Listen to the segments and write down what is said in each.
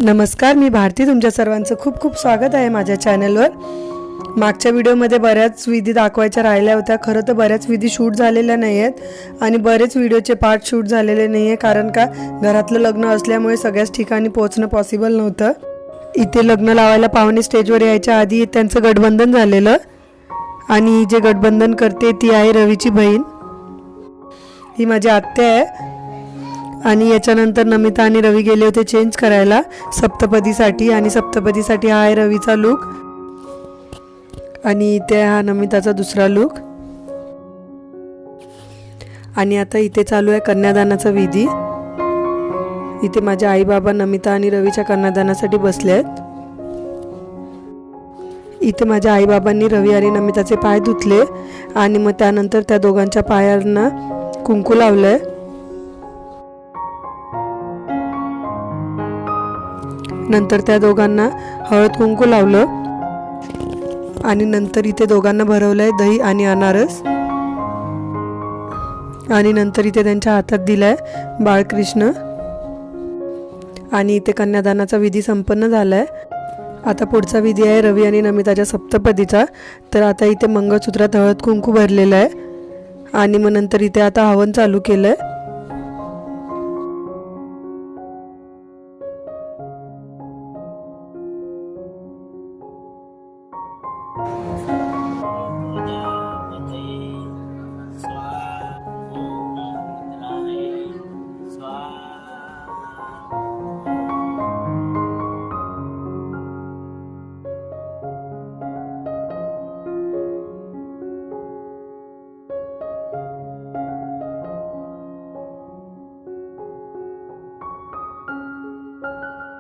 नमस्कार, मी भारती. तुमच्या सर्वांचं खूप खूप स्वागत आहे माझ्या चॅनलवर. मागच्या व्हिडिओमध्ये बऱ्याच विधी दाखवायच्या राहिल्या होत्या. खरं तर बऱ्याच विधी शूट झालेल्या नाही आहेत आणि बरेच व्हिडिओचे पार्ट शूट झालेले नाही आहे, कारण का घरातलं लग्न असल्यामुळे सगळ्याच ठिकाणी पोहोचणं पॉसिबल नव्हतं. इथे लग्न लावायला पाहुणे स्टेजवर यायच्या आधी त्यांचं गठबंधन झालेलं आणि जे गठबंधन करते ती आहे रवीची बहीण. ही माझी आत्या आहे. आणि याच्यानंतर नमिता आणि रवी गेले होते चेंज करायला सप्तपदीसाठी, आणि सप्तपदीसाठी हा आहे रवीचा लुक आणि इथे हा नमिताचा दुसरा लुक. आणि आता इथे चालू आहे कन्यादानाचा विधी. इथे माझे आई बाबा नमिता आणि रवीच्या कन्यादानासाठी बसले आहेत. इथे माझ्या आई बाबांनी रवी आणि नमिताचे पाय धुतले आणि मग त्यानंतर त्या दोघांच्या पायांना कुंकू लावलंय. नंतर त्या दोघांना हळद कुंकू लावलं आणि नंतर इथे दोघांना भरवलंय दही आणि अनारस. आणि नंतर इथे त्यांच्या हातात दिलाय बाळकृष्ण. आणि इथे कन्यादानाचा विधी संपन्न झालाय. आता पुढचा विधी आहे रवी आणि नमिताच्या सप्तपदीचा. तर आता इथे मंगळसूत्रात हळद कुंकू भरलेलं आहे आणि मग नंतर इथे आता हवन चालू केलंय.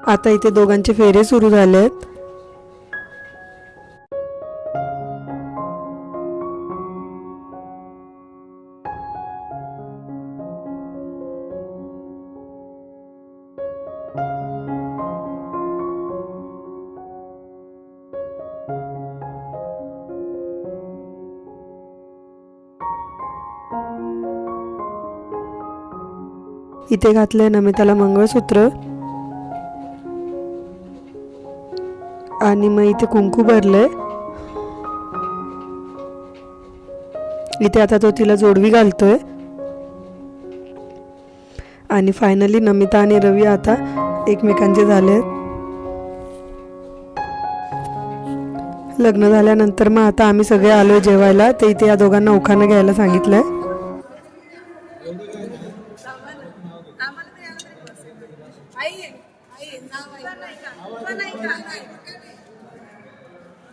आता इथे दोघांचे फेरे सुरू झाले आहेत. इथे घातलंय नमिताला मंगळसूत्र आणि मग इथे कुंकू भरलंय. इथे आता तो तिला जोडवी घालतोय आणि फायनली नमिता आणि रवी आता एकमेकांचे झाले. लग्न झाल्यानंतर मग आता आम्ही सगळे आलोय जेवायला. ते इथे या दोघांना उखाणं घ्यायला सांगितलंय.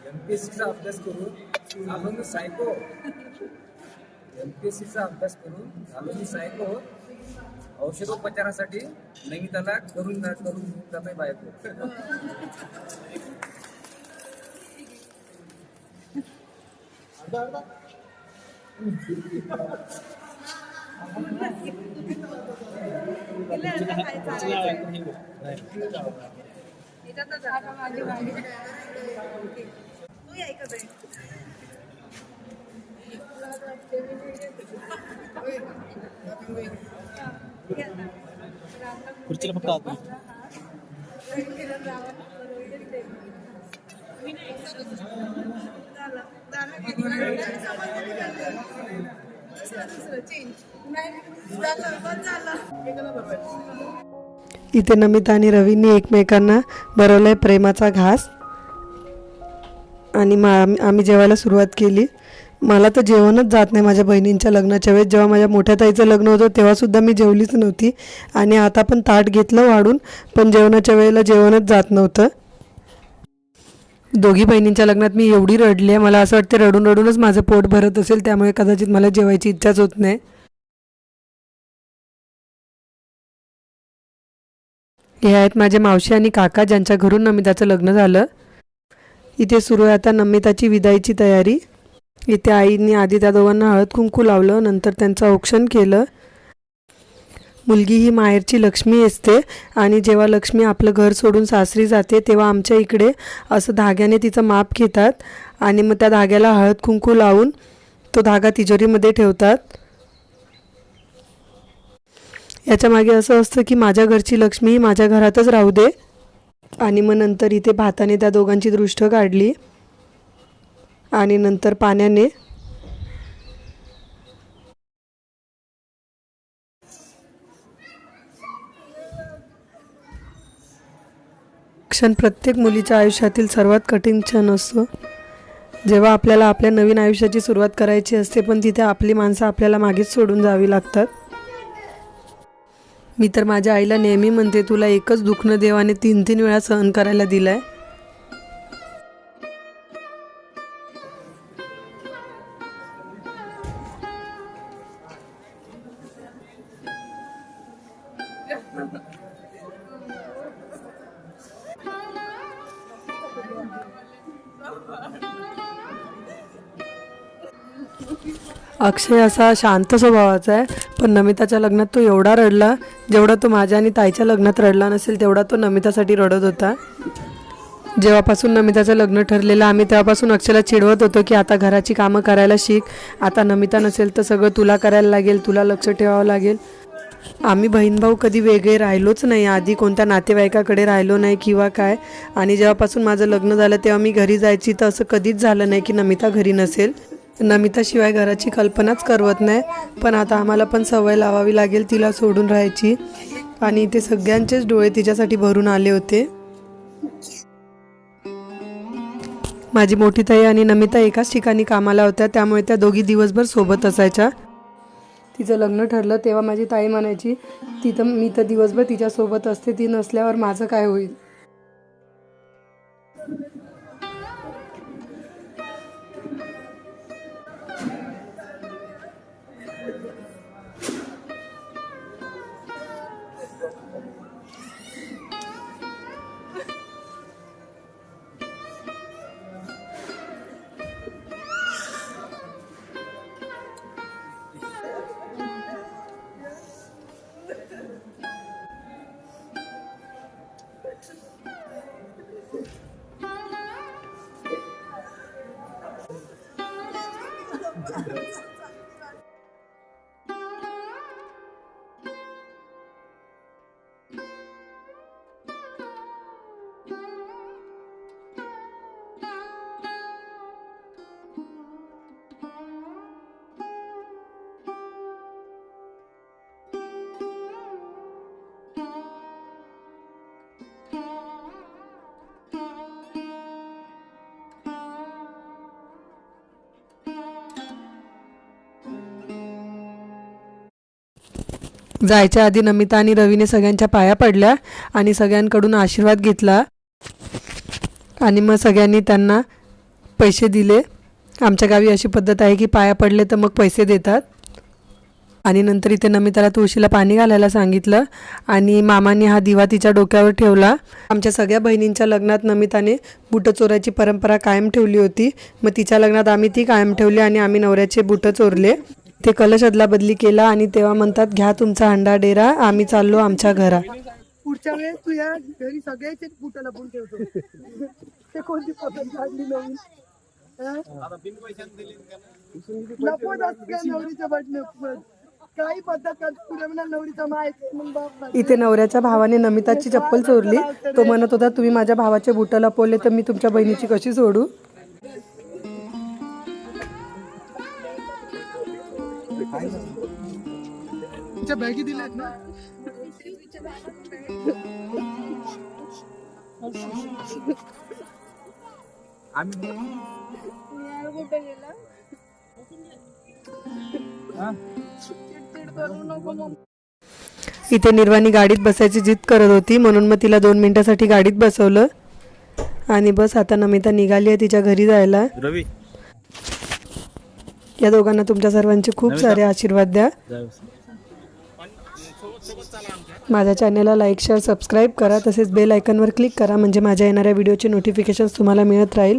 एमपीएससीचा अभ्यास करून आलो मी सायको. एमपीएससीचा अभ्यास करून आलो मी सायको. औषधोपचारासाठी नमिताला करून जाते बायको. खुर्चीला फक्त आत इथे नमिता आणि रवींनी एकमेकांना भरवलाय प्रेमाचा घास आणि आम्ही जेवायला सुरुवात केली. मला तर जेवणच जात नाही माझ्या बहिणींच्या लग्नाच्या वेळेस. जेव्हा माझ्या मोठ्या ताईचं लग्न होतं तेव्हासुद्धा मी जेवलीच नव्हती आणि आता पण ताट घेतलं वाढून, पण जेवणाच्या वेळेला जेवणच जात नव्हतं. दोघी बहिणींच्या लग्नात मी एवढी रडली आहे. मला असं वाटतं रडून रडूनच माझं पोट भरत असेल, त्यामुळे कदाचित मला जेवायची इच्छाच होत नाही. हे आहेत माझे मावशी आणि काका, ज्यांच्या घरून नमिताचं लग्न झालं. इथे सुरू आहे आता नमिताची विदाईची तयारी. इथे आईंनी आधी त्या दोघांना हळद कुंकू लावलं, नंतर त्यांचं औक्षण केलं. मुलगी ही माहेरची लक्ष्मी असते आणि जेव्हा लक्ष्मी आपलं घर सोडून सासरी जाते तेव्हा आमच्या इकडे असं धाग्याने तिचं माप घेतात आणि मग त्या धाग्याला हळद कुंकू लावून तो धागा तिजोरीमध्ये ठेवतात. याच्या मागे असं असतं की माझ्या घरची लक्ष्मी माझ्या घरातच राहू दे. आणि मग नंतर इथे भाताने त्या दोघांची दृष्ट काढली आणि नंतर पाण्याने. क्षण प्रत्येक मुलीच्या आयुष्यातील सर्वात कठीण क्षण असतो, जेव्हा आपल्याला आपल्या नवीन आयुष्याची सुरुवात करायची असते, पण तिथे आपली माणसं आपल्याला मागेच सोडून जावी लागतात. मी तर माझ्या आईला नेहमी म्हणते, तुला एकच दुखणं देवाने 3-3 वेळा सहन करायला दिलंय. अक्षय असा शांत स्वभावाचा आहे, पण नमिताच्या लग्नात तो एवढा रडला, जेवढा तो माझ्या आणि ताईच्या लग्नात रडला नसेल तेवढा तो नमितासाठी रडत होता. जेव्हापासून नमिताचं लग्न ठरलेलं आम्ही तेव्हापासून अक्षयला चिडवत होतो की आता घराची कामं करायला शिक, आता नमिता नसेल तर सगळं तुला करायला लागेल, तुला लक्ष ठेवावं लागेल. आम्ही बहीण भाऊ कधी वेगळे राहिलोच नाही, आधी कोणत्या नातेवाईकाकडे राहिलो नाही किंवा काय. आणि जेव्हापासून माझं लग्न झालं तेव्हा मी घरी जायची तर असं कधीच झालं नाही की नमिता घरी नसेल. नमिताशिवाय घराची कल्पनाच करवत नाही, पण आता आम्हाला पण सवय लावावी लागेल तिला सोडून राहायची. आणि इथे सगळ्यांचेच डोळे तिच्यासाठी भरून आले होते. माझी मोठी ताई आणि नमिता एकाच ठिकाणी कामाला होत्या, त्यामुळे त्या दोघी दिवसभर सोबत असायच्या. तिचं लग्न ठरलं तेव्हा माझी ताई म्हणायची, मी तर दिवसभर तिच्यासोबत असते, ती नसल्यावर माझं काय होईल. जायच्या आधी नमिता आणि रवीने सगळ्यांच्या पाया पडल्या आणि सगळ्यांकडून आशीर्वाद घेतला आणि मग सगळ्यांनी त्यांना पैसे दिले. आमच्या गावी अशी पद्धत आहे की पाया पडले तर मग पैसे देतात. आणि नंतर इथे नमिताला तुळशीला पाणी घालायला सांगितलं आणि मामांनी हा दिवा तिच्या डोक्यावर ठेवला. आमच्या सगळ्या बहिणींच्या लग्नात नमिताने बुटं चोरायची परंपरा कायम ठेवली होती, मग तिच्या लग्नात आम्ही ती कायम ठेवली आणि आम्ही नवऱ्याचे बुटं चोरले. ते कलश अदला बदली केला आणि तेव्हा म्हणतात, घ्या तुमचा हंडा डेरा, आम्ही चाललो आमच्या घरा. पुढच्या वेळेस तू या घरी सगळ्याचे बुट लपून ठेवतो. ते कोणती पद्धत काढली नवीन लपवत असते नवरीच्या बटणे काही पद्धत पुढे म्हणा नवरीचा माय. इथे नवऱ्याच्या भावाने नमिताची चप्पल चोरली. तो म्हणत होता, तुम्ही माझ्या भावाचे बुट लपवले तर मी तुमच्या बहिणीची कशी सोडू. बॅगी दिल्यात ना. इथे निर्वाणी गाडीत बसायची जिद करत होती, म्हणून मग तिला 2 मिनिटासाठी गाडीत बसवलं आणि बस आता नमिता निघाली आहे तिच्या घरी जायला. रवी या दोघांना तुमच्या सर्वांचे खूप सारे आशीर्वाद द्या. माझ्या चॅनलला लाईक, शेअर, सबस्क्राईब करा. तसेच बेल आयकॉनवर क्लिक करा, म्हणजे माझ्या येणाऱ्या व्हिडिओचे नोटिफिकेशन्स तुम्हाला मिळत राहील.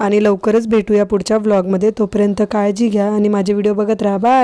आणि लवकरच भेटूया पुढच्या व्लॉगमध्ये. तोपर्यंत काळजी घ्या आणि माझे व्हिडिओ बघत राहा. बाय.